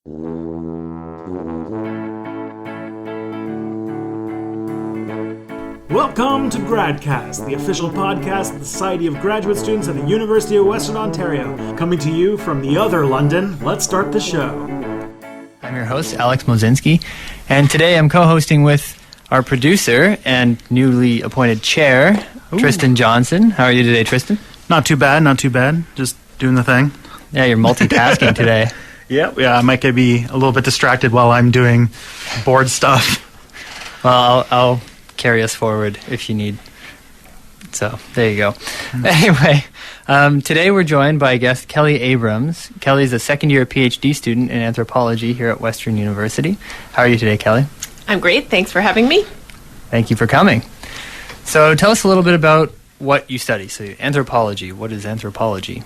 Welcome to Gradcast, the official podcast of the Society of Graduate Students at the University of Western Ontario. Coming to you from the other London, let's start the show. I'm your host, Alex Moszczynski, and today I'm co-hosting with our producer and newly appointed chair, Tristan Johnson. How are you today, Tristan? Not too bad. Just doing the thing. Yeah, you're multitasking today. Yeah, I might be a little bit distracted while I'm doing board stuff. Well, I'll carry us forward if you need. So, there you go. Anyway, today we're joined by guest Kelly Abrams. Kelly's a second-year PhD student in anthropology here at Western University. How are you today, Kelly? I'm great. Thanks for having me. Thank you for coming. So, tell us a little bit about what you study. So, anthropology. What is anthropology?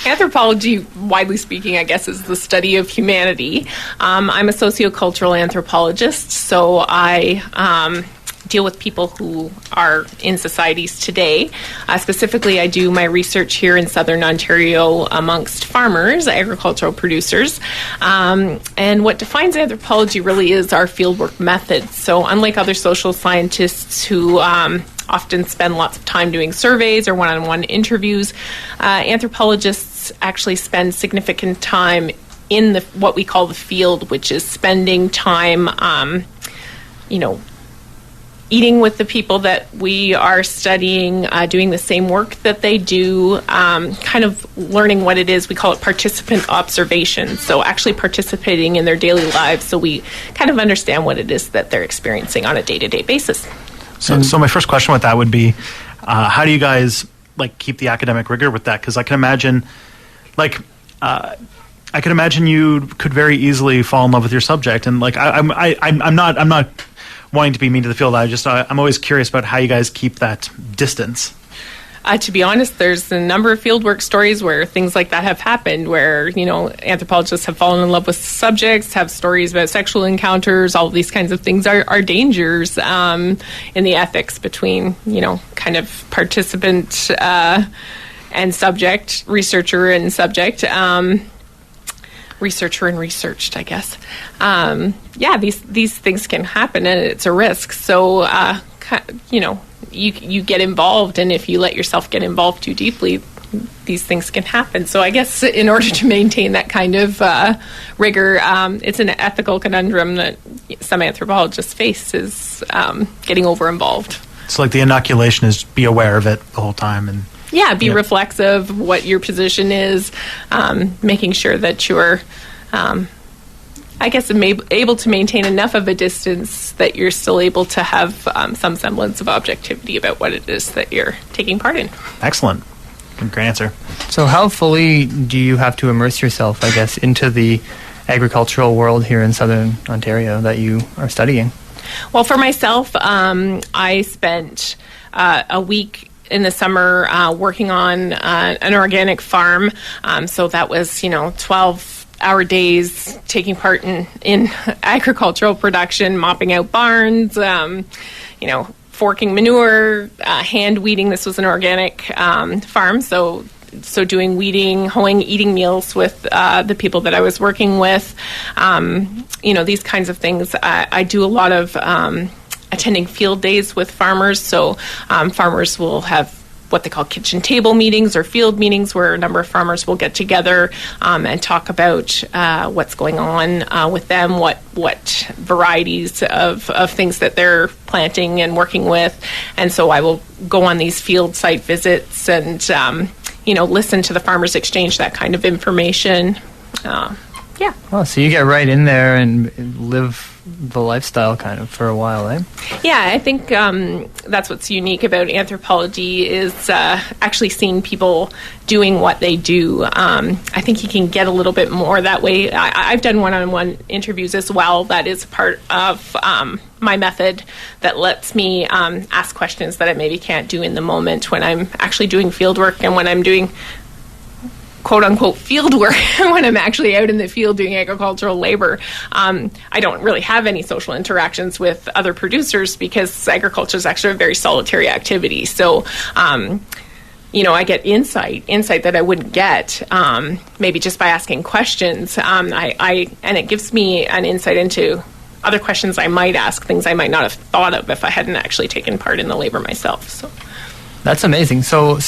Anthropology, widely speaking, I guess, is the study of humanity. I'm a sociocultural anthropologist, so I deal with people who are in societies today. Specifically, I do my research here in Southern Ontario amongst farmers, agricultural producers. And what defines anthropology really is our fieldwork methods. So unlike other social scientists who often spend lots of time doing surveys or one-on-one interviews, anthropologists actually spend significant time in what we call the field, which is spending time, eating with the people that we are studying, doing the same work that they do, kind of learning what it is. We call it participant observation. So actually participating in their daily lives so we kind of understand what it is that they're experiencing on a day-to-day basis. So my first question with that would be, how do you guys keep the academic rigor with that? Because I can imagine, you could very easily fall in love with your subject, and I'm not wanting to be mean to the field. I'm always curious about how you guys keep that distance. To be honest, there's a number of fieldwork stories where things like that have happened, where, anthropologists have fallen in love with subjects, have stories about sexual encounters. All of these kinds of things are dangers in the ethics between, kind of participant and subject, researcher and subject. Researcher and researched, I guess. These things can happen, and it's a risk. So, you get involved, and if you let yourself get involved too deeply, these things can happen. So I guess in order to maintain that kind of rigor, it's an ethical conundrum that some anthropologists face, is getting over-involved. So the inoculation is be aware of it the whole time, and be reflexive of what your position is, making sure that you're, able to maintain enough of a distance that you're still able to have some semblance of objectivity about what it is that you're taking part in. Excellent. Great answer. So how fully do you have to immerse yourself, I guess, into the agricultural world here in Southern Ontario that you are studying? Well, for myself, I spent a week in the summer working on an organic farm. So that was, 12-hour days taking part in agricultural production, mopping out barns, forking manure, hand weeding. This was an organic farm, so doing weeding, hoeing, eating meals with the people that I was working with. These kinds of things. I do a lot of attending field days with farmers. So farmers will have what they call kitchen table meetings or field meetings, where a number of farmers will get together and talk about what's going on with them, what varieties of things that they're planting and working with. And so I will go on these field site visits and listen to the farmers exchange that kind of information. Well, so you get right in there and live the lifestyle kind of for a while, eh? Yeah, I think that's what's unique about anthropology is actually seeing people doing what they do. I think you can get a little bit more that way. I've done one-on-one interviews as well. That is part of my method that lets me ask questions that I maybe can't do in the moment when I'm actually doing field work and when I'm doing quote-unquote field work when I'm actually out in the field doing agricultural labor. I don't really have any social interactions with other producers because agriculture is actually a very solitary activity. So I get insight that I wouldn't get maybe just by asking questions. And it gives me an insight into other questions I might ask, things I might not have thought of if I hadn't actually taken part in the labor myself. So that's amazing. So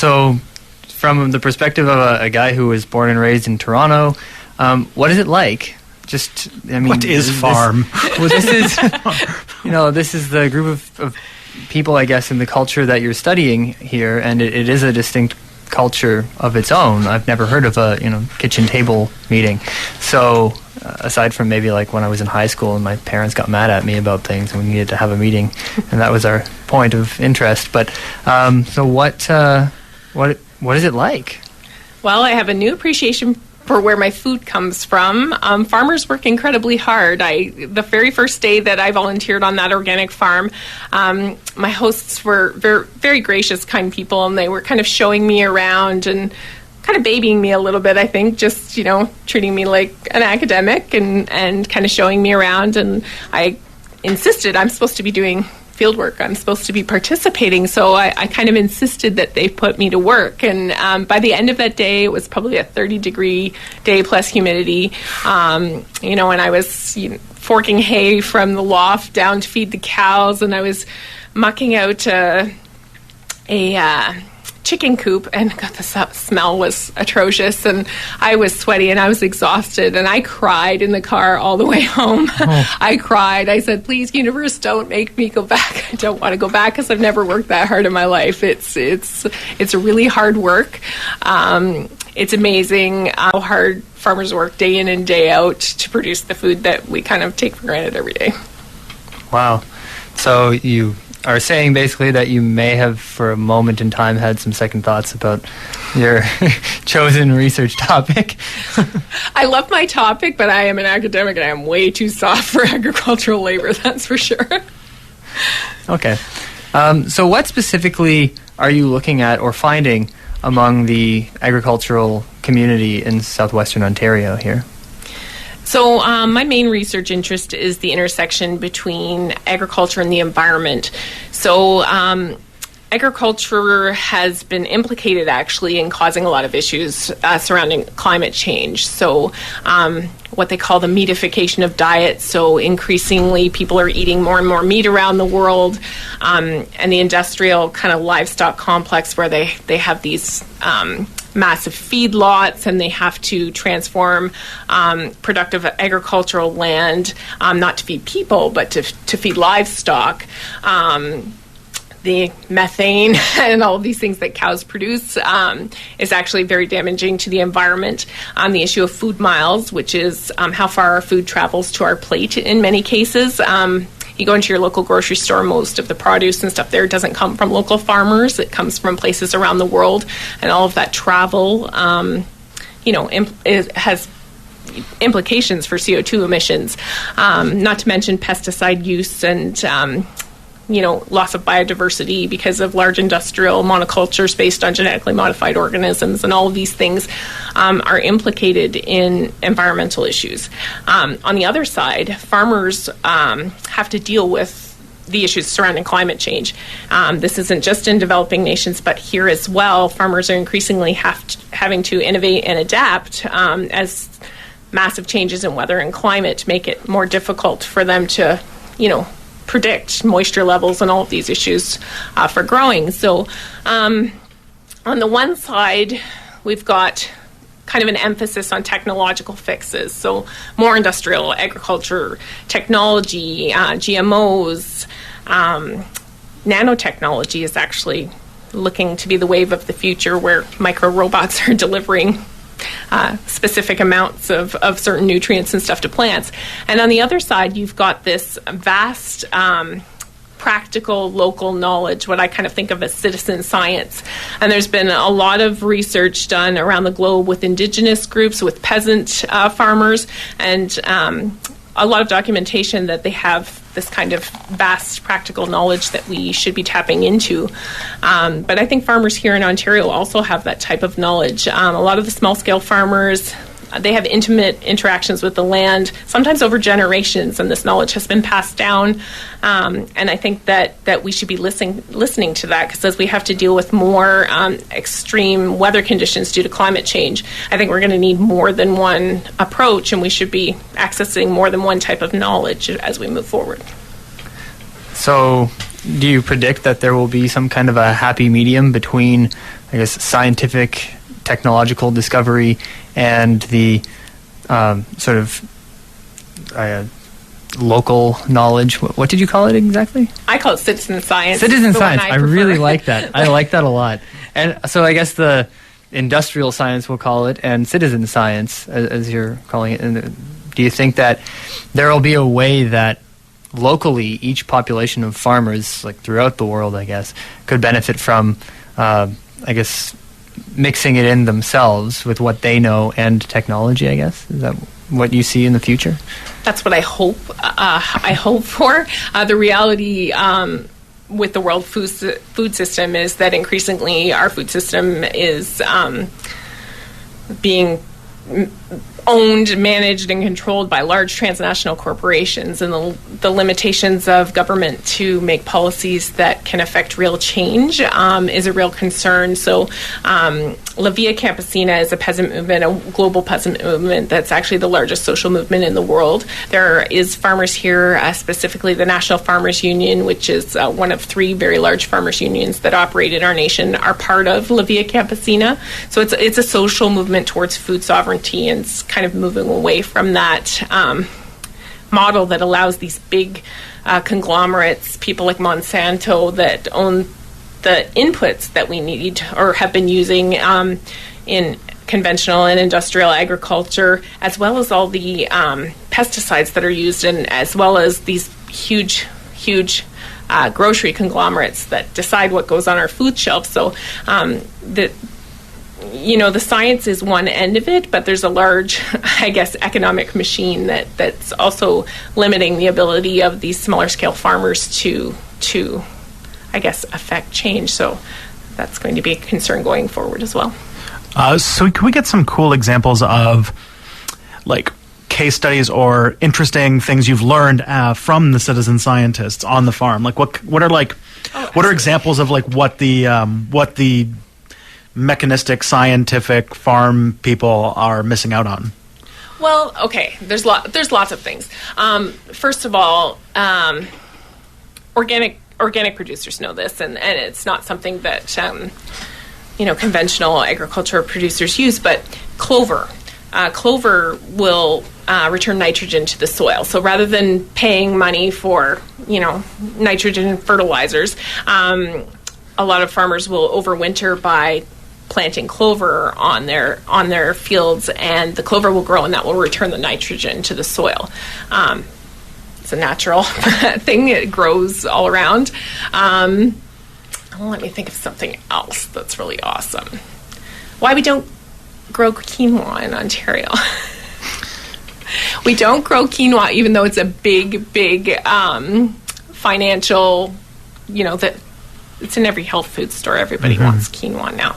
from the perspective of a guy who was born and raised in Toronto, what is it like? What is farm? This is, this is the group of people, I guess, in the culture that you're studying here, and it is a distinct culture of its own. I've never heard of a kitchen table meeting. So aside from maybe like when I was in high school and my parents got mad at me about things and we needed to have a meeting, and that was our point of interest. But so what is it like? Well, I have a new appreciation for where my food comes from. Farmers work incredibly hard. The very first day that I volunteered on that organic farm, my hosts were very, very gracious, kind people, and they were kind of showing me around and kind of babying me a little bit, I think, just, treating me like an academic and kind of showing me around. And I insisted I'm supposed to be doing field work. I'm supposed to be participating, so I kind of insisted that they put me to work. And by the end of that day, it was probably a 30-degree day plus humidity. And I was forking hay from the loft down to feed the cows, and I was mucking out a chicken coop, and the smell was atrocious, and I was sweaty and I was exhausted, and I cried in the car all the way home. I cried. I said, please, universe, don't make me go back. I don't want to go back because I've never worked that hard in my life. It's a really hard work. It's amazing how hard farmers work day in and day out to produce the food that we kind of take for granted every day. Wow. So you are saying basically that you may have for a moment in time had some second thoughts about your chosen research topic. I love my topic, but I am an academic and I am way too soft for agricultural labor, that's for sure. Okay. So what specifically are you looking at or finding among the agricultural community in southwestern Ontario here? So my main research interest is the intersection between agriculture and the environment. So agriculture has been implicated actually in causing a lot of issues surrounding climate change. So what they call the meatification of diet. So increasingly people are eating more and more meat around the world, and the industrial kind of livestock complex where they have these massive feedlots, and they have to transform productive agricultural land not to feed people but to feed livestock. The methane and all of these things that cows produce is actually very damaging to the environment. The issue of food miles, which is how far our food travels to our plate in many cases. You go into your local grocery store, most of the produce and stuff there doesn't come from local farmers. It comes from places around the world, and all of that travel, has implications for CO2 emissions, not to mention pesticide use and loss of biodiversity because of large industrial monocultures based on genetically modified organisms, and all of these things are implicated in environmental issues. On the other side, farmers have to deal with the issues surrounding climate change. This isn't just in developing nations, but here as well. Farmers are increasingly having to innovate and adapt as massive changes in weather and climate make it more difficult for them to, predict moisture levels and all of these issues for growing. So on the one side, we've got kind of an emphasis on technological fixes. So more industrial agriculture, technology, GMOs, nanotechnology is actually looking to be the wave of the future, where micro robots are delivering specific amounts of certain nutrients and stuff to plants. And on the other side, you've got this vast practical local knowledge, what I kind of think of as citizen science. And there's been a lot of research done around the globe with indigenous groups, with peasant farmers, and a lot of documentation that they have this kind of vast practical knowledge that we should be tapping into. But I think farmers here in Ontario also have that type of knowledge. A lot of the small-scale farmers they have intimate interactions with the land, sometimes over generations, and this knowledge has been passed down. And I think that we should be listening to that, because as we have to deal with more extreme weather conditions due to climate change, I think we're going to need more than one approach, and we should be accessing more than one type of knowledge as we move forward. So, do you predict that there will be some kind of a happy medium between, I guess, scientific, technological discovery and the sort of local knowledge? What did you call it exactly? I call it citizen science. Citizen science. I really like that. I like that a lot. And so I guess the industrial science, we'll call it, and citizen science, as you're calling it. And do you think that there will be a way that locally each population of farmers, like throughout the world, I guess, could benefit from, I guess, mixing it in themselves with what they know and technology, I guess? Is that what you see in the future? That's what I hope. I hope for. The reality with the world food system is that increasingly our food system is being owned, managed, and controlled by large transnational corporations, and the limitations of government to make policies that can affect real change is a real concern. So La Via Campesina is a peasant movement, a global peasant movement that's actually the largest social movement in the world. There is farmers here, specifically the National Farmers Union, which is one of 3 very large farmers unions that operate in our nation, are part of La Via Campesina. So it's a social movement towards food sovereignty, and it's kind of moving away from that model that allows these big conglomerates, people like Monsanto, that own the inputs that we need or have been using in conventional and industrial agriculture, as well as all the pesticides that are used, and as well as these huge grocery conglomerates that decide what goes on our food shelf. So the science is one end of it, but there's a large, I guess, economic machine that's also limiting the ability of these smaller scale farmers to I guess, affect change. So that's going to be a concern going forward as well. So can we get some cool examples of, like, case studies or interesting things you've learned from the citizen scientists on the farm? Like, what are examples of, like, what the mechanistic, scientific farm people are missing out on? Well, okay, there's lots of things. First of all, organic producers know this, and it's not something that conventional agriculture producers use, but clover will return nitrogen to the soil. So rather than paying money for nitrogen fertilizers, a lot of farmers will overwinter by planting clover on their fields, and the clover will grow, and that will return the nitrogen to the soil. It's a natural thing. It grows all around. Let me think of something else that's really awesome. Why we don't grow quinoa in Ontario. We don't grow quinoa, even though it's a big financial, that it's in every health food store. Everybody wants quinoa now.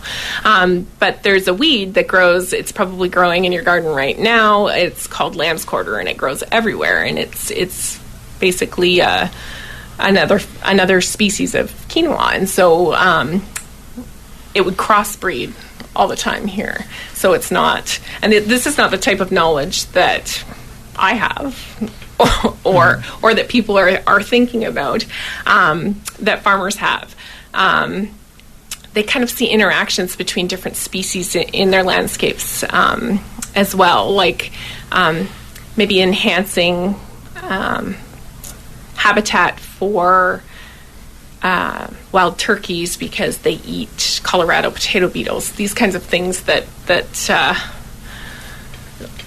But there's a weed that grows. It's probably growing in your garden right now. It's called lamb's quarter, and it grows everywhere. And it's basically another species of quinoa. And so it would crossbreed all the time here. So it's not, and this is not the type of knowledge that I have or that people are thinking about, that farmers have. They kind of see interactions between different species in their landscapes as well, like maybe enhancing habitat for wild turkeys because they eat Colorado potato beetles. These kinds of things that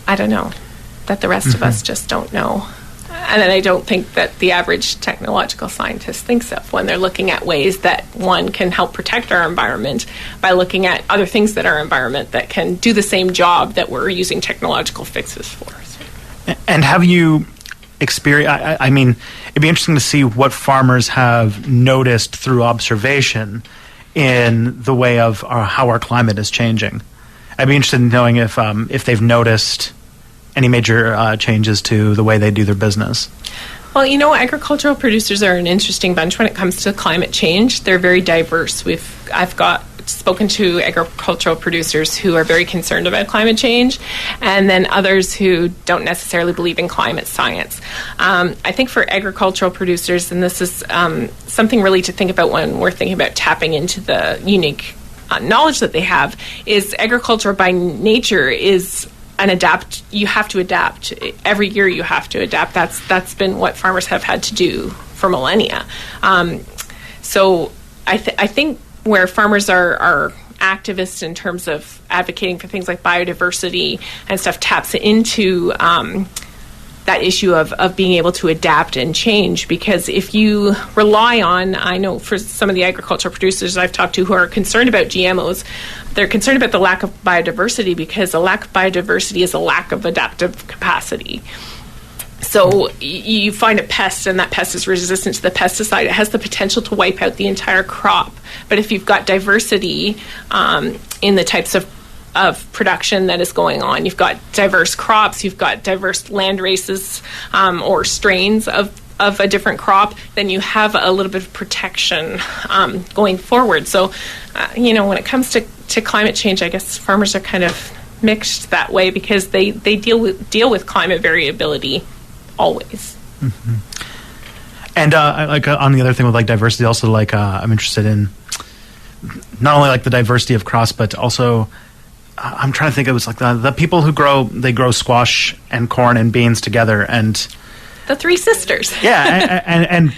I don't know, that the rest of us just don't know. And then I don't think that the average technological scientist thinks of when they're looking at ways that one can help protect our environment by looking at other things that our environment that can do the same job that we're using technological fixes for. And have you experienced, I mean, it'd be interesting to see what farmers have noticed through observation in the way of how our climate is changing. I'd be interested in knowing if they've noticed any major changes to the way they do their business. Well, agricultural producers are an interesting bunch when it comes to climate change. They're very diverse. I've spoken to agricultural producers who are very concerned about climate change, and then others who don't necessarily believe in climate science. I think for agricultural producers, and this is something really to think about when we're thinking about tapping into the unique knowledge that they have, is agriculture by nature is you have to adapt. Every year you have to adapt. That's been what farmers have had to do for millennia. So I think where farmers are activists in terms of advocating for things like biodiversity and stuff taps into that issue of being able to adapt and change. Because if you rely on, I know for some of the agricultural producers I've talked to who are concerned about GMOs, they're concerned about the lack of biodiversity, because a lack of biodiversity is a lack of adaptive capacity. So you find a pest, and that pest is resistant to the pesticide. It has the potential to wipe out the entire crop. But if you've got diversity in the types of production that is going on, you've got diverse crops, you've got diverse land races or strains of a different crop, then you have a little bit of protection going forward. So, when it comes to climate change, I guess farmers are kind of mixed that way, because they deal with climate variability always. Mm-hmm. And on the other thing with diversity, also I'm interested in not only the diversity of crops, but also I'm trying to think. It was the people who grow squash and corn and beans together, and the three sisters. Yeah, and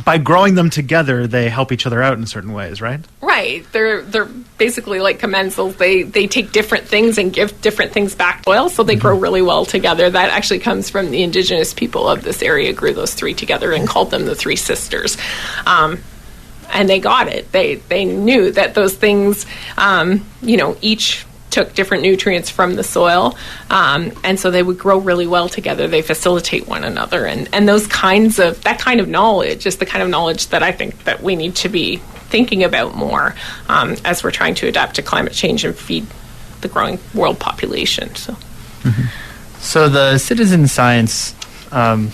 by growing them together, they help each other out in certain ways, right? Right. They're basically like commensals. They take different things and give different things back to soil, so they grow really well together. That actually comes from the indigenous people of this area grew those three together and called them the three sisters. And they got it. They knew that those things, each took different nutrients from the soil, and so they would grow really well together. They facilitate one another, and that kind of knowledge is the kind of knowledge that I think that we need to be thinking about more as we're trying to adapt to climate change and feed the growing world population. So the citizen science and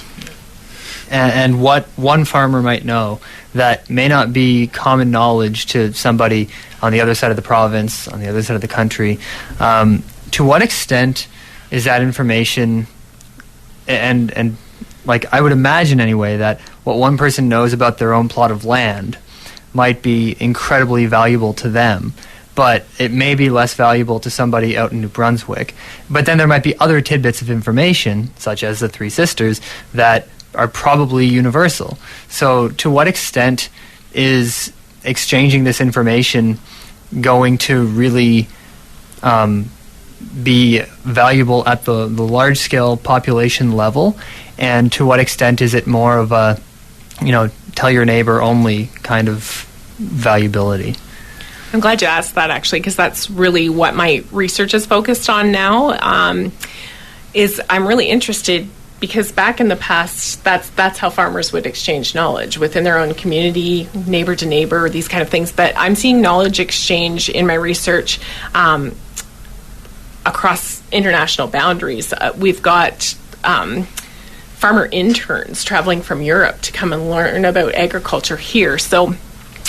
what one farmer might know that may not be common knowledge to somebody on the other side of the province, on the other side of the country. To what extent is that information, and I would imagine anyway, that what one person knows about their own plot of land might be incredibly valuable to them, but it may be less valuable to somebody out in New Brunswick. But then there might be other tidbits of information, such as the Three Sisters, that are probably universal. So to what extent is exchanging this information going to really be valuable at the large-scale population level, and to what extent is it more of a, tell your neighbor only kind of valuability? I'm glad you asked that, actually, because that's really what my research is focused on now. Is I'm really interested, because back in the past, that's how farmers would exchange knowledge within their own community, neighbor to neighbor, these kind of things. But I'm seeing knowledge exchange in my research across international boundaries. We've got farmer interns traveling from Europe to come and learn about agriculture here. So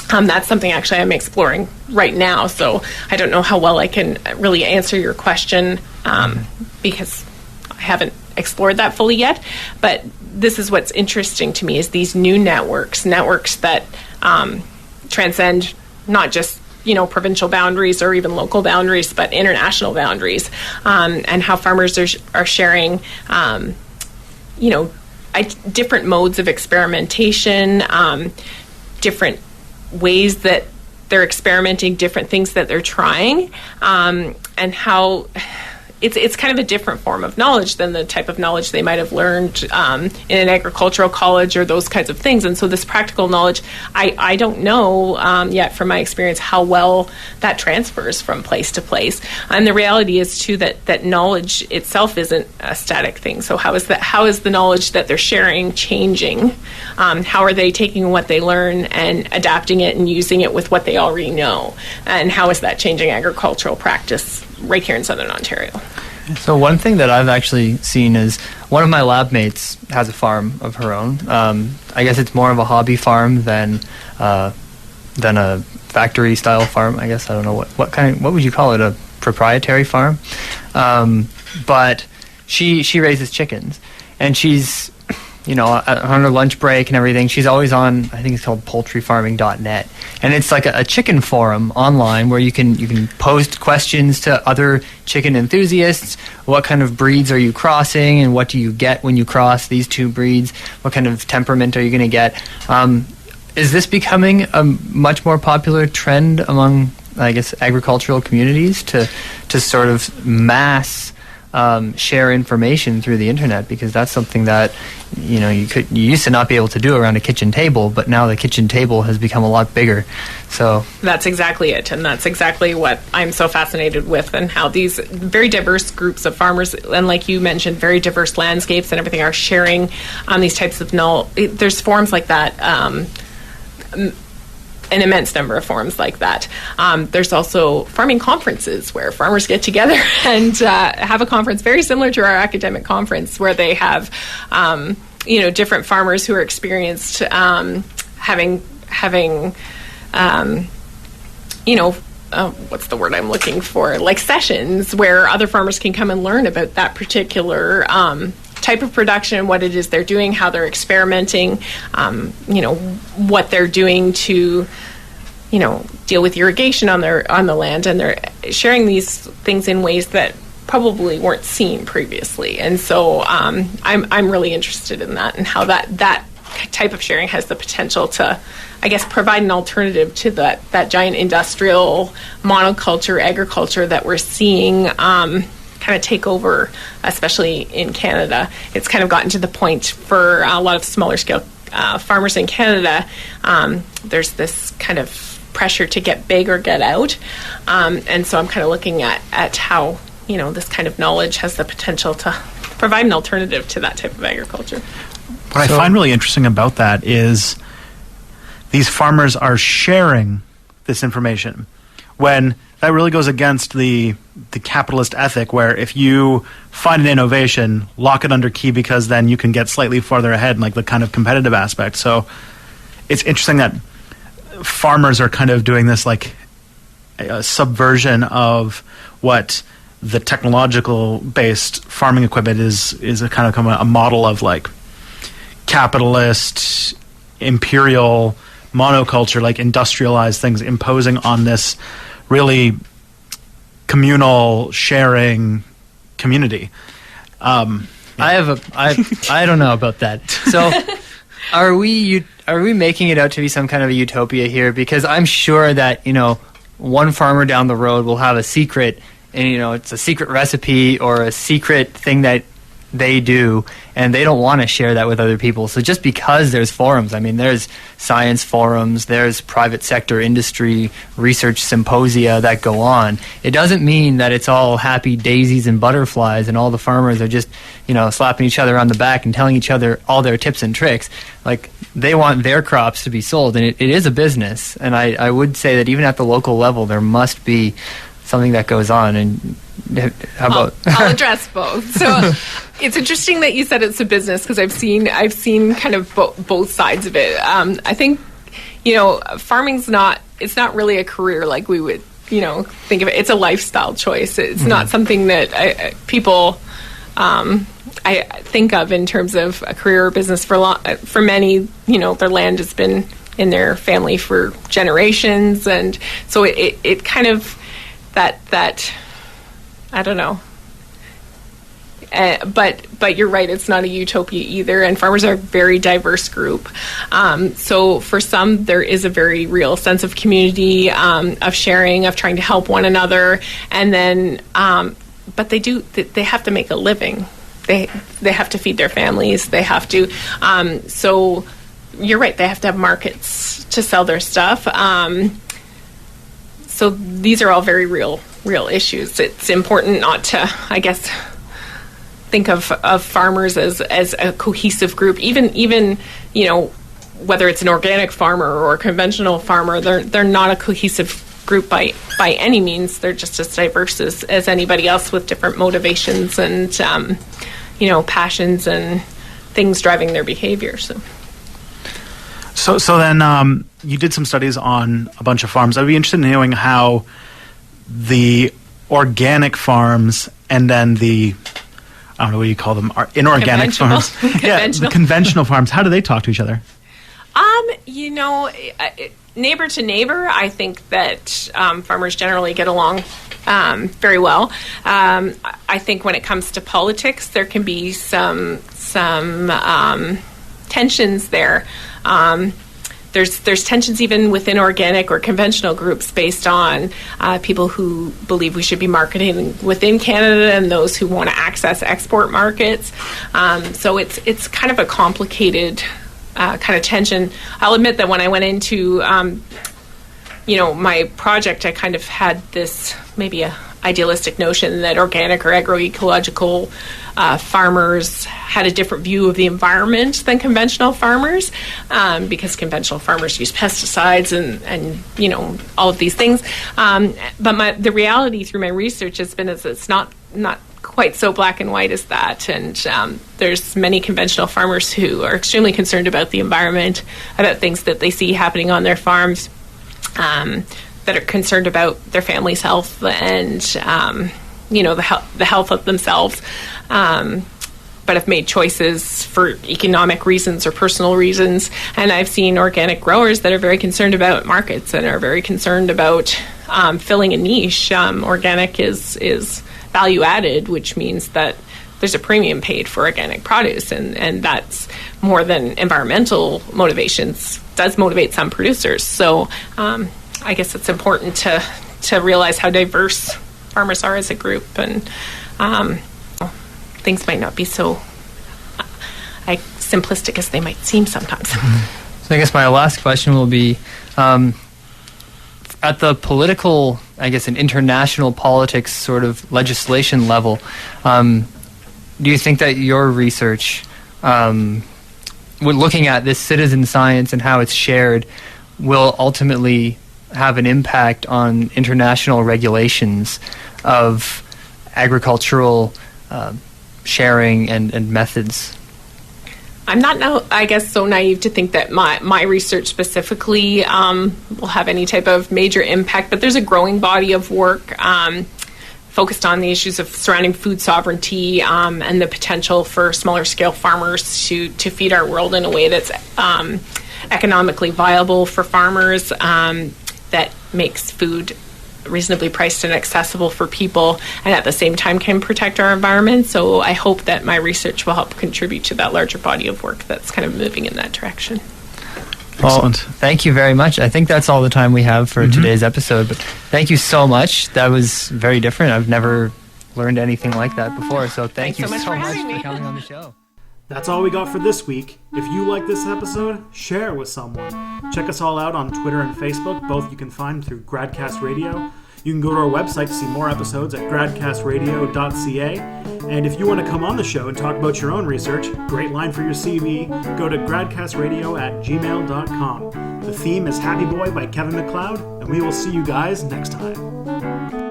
that's something actually I'm exploring right now. So I don't know how well I can really answer your question because I haven't explored that fully yet. But this is what's interesting to me, is these new networks that transcend not just provincial boundaries or even local boundaries, but international boundaries, and how farmers are sharing different modes of experimentation, different ways that they're experimenting, different things that they're trying, and how it's kind of a different form of knowledge than the type of knowledge they might have learned in an agricultural college or those kinds of things. And so this practical knowledge, I don't know yet from my experience how well that transfers from place to place. And the reality is too that knowledge itself isn't a static thing. So how is the knowledge that they're sharing changing? How are they taking what they learn and adapting it and using it with what they already know? And how is that changing agricultural practice right here in Southern Ontario. So one thing that I've actually seen is one of my lab mates has a farm of her own. I guess it's more of a hobby farm than a factory style farm. I guess I don't know what would you call it, a proprietary farm? But she raises chickens, and she's, on her lunch break and everything, she's always on, I think it's called poultryfarming.net, and it's like a chicken forum online where you can post questions to other chicken enthusiasts. What kind of breeds are you crossing, and what do you get when you cross these two breeds? What kind of temperament are you going to get? Is this becoming a much more popular trend among, I guess, agricultural communities to sort of mass share information through the internet? Because that's something that you used to not be able to do around a kitchen table, but now the kitchen table has become a lot bigger. So that's exactly it, and that's exactly what I'm so fascinated with, and how these very diverse groups of farmers, and like you mentioned, very diverse landscapes and everything, are sharing these types of there's forums like that. An immense number of forums like that. There's also farming conferences where farmers get together and have a conference very similar to our academic conference, where they have different farmers who are experienced having what's the word I'm looking for? Like sessions where other farmers can come and learn about that particular type of production, what it is they're doing, how they're experimenting, what they're doing to, deal with irrigation on the land, and they're sharing these things in ways that probably weren't seen previously. And so I'm really interested in that, and how that type of sharing has the potential to, I guess, provide an alternative to that giant industrial monoculture agriculture that we're seeing kind of take over, especially in Canada. It's kind of gotten to the point for a lot of smaller scale farmers in Canada. There's this kind of pressure to get big or get out, and so I'm kind of looking at how this kind of knowledge has the potential to provide an alternative to that type of agriculture. What I find really interesting about that is these farmers are sharing this information, when that really goes against the capitalist ethic, where if you find an innovation, lock it under key, because then you can get slightly farther ahead, like the kind of competitive aspect. So it's interesting that farmers are kind of doing this, like a subversion of what the technological based farming equipment is a kind of a model of, like, capitalist imperial monoculture, like industrialized things, imposing on this really communal sharing community. I don't know about that. So are we making it out to be some kind of a utopia here? Because I'm sure that, one farmer down the road will have a secret, and it's a secret recipe or a secret thing that they do, and they don't want to share that with other people. So just because there's forums, there's science forums, there's private sector industry research symposia that go on, it doesn't mean that it's all happy daisies and butterflies and all the farmers are just, slapping each other on the back and telling each other all their tips and tricks. Like, they want their crops to be sold, and it is a business. And I would say that even at the local level, there must be something that goes on. And how about I'll address both. So it's interesting that you said it's a business, because I've seen kind of both sides of it. I think farming's not really a career like we would think of it. It's a lifestyle choice. It's not something that people I think of in terms of a career or business. For many, their land has been in their family for generations, and so it kind of that I don't know. But you're right, it's not a utopia either, and farmers are a very diverse group. So for some, there is a very real sense of community, of sharing, of trying to help one another, and then but they have to make a living. They have to feed their families. They have to. So you're right, they have to have markets to sell their stuff. So these are all very real issues. It's important not to, I guess, think of farmers as a cohesive group. Even whether it's an organic farmer or a conventional farmer, they're not a cohesive group by any means. They're just as diverse as anybody else with different motivations and, passions and things driving their behavior. So then you did some studies on a bunch of farms. I'd be interested in knowing how the organic farms and then the, I don't know what you call them, inorganic farms. The conventional farms, how do they talk to each other? Neighbor to neighbor, I think that farmers generally get along very well. I think when it comes to politics, there can be some tensions there. There's tensions even within organic or conventional groups based on people who believe we should be marketing within Canada and those who want to access export markets. So it's kind of a complicated kind of tension. I'll admit that when I went into my project, I kind of had this maybe a idealistic notion that organic or agroecological farmers had a different view of the environment than conventional farmers, because conventional farmers use pesticides and all of these things. But the reality through my research has been is it's not quite so black and white as that. And there's many conventional farmers who are extremely concerned about the environment, about things that they see happening on their farms, that are concerned about their family's health and the health of themselves, but have made choices for economic reasons or personal reasons. And I've seen organic growers that are very concerned about markets and are very concerned about filling a niche. Organic is value added, which means that there's a premium paid for organic produce, and that's more than environmental motivations, does motivate some producers. So I guess it's important to realize how diverse farmers are as a group, and things might not be so simplistic as they might seem sometimes. So I guess my last question will be, at the political, I guess, an international politics sort of legislation level, do you think that your research, when looking at this citizen science and how it's shared, will ultimately have an impact on international regulations of agricultural sharing and methods? I'm not, I guess, so naive to think that my research specifically will have any type of major impact, but there's a growing body of work focused on the issues of surrounding food sovereignty and the potential for smaller scale farmers to feed our world in a way that's economically viable for farmers, that makes food reasonably priced and accessible for people, and at the same time can protect our environment. So I hope that my research will help contribute to that larger body of work that's kind of moving in that direction. Well, thank you very much. I think that's all the time we have for today's episode, but thank you so much. That was very different. I've never learned anything like that before, so thank you so much for coming on the show. That's all we got for this week. If you like this episode, share it with someone. Check us all out on Twitter and Facebook. Both you can find through Gradcast Radio. You can go to our website to see more episodes at gradcastradio.ca. And if you want to come on the show and talk about your own research, great line for your CV, go to gradcastradio@gmail.com. The theme is Happy Boy by Kevin MacLeod, and we will see you guys next time.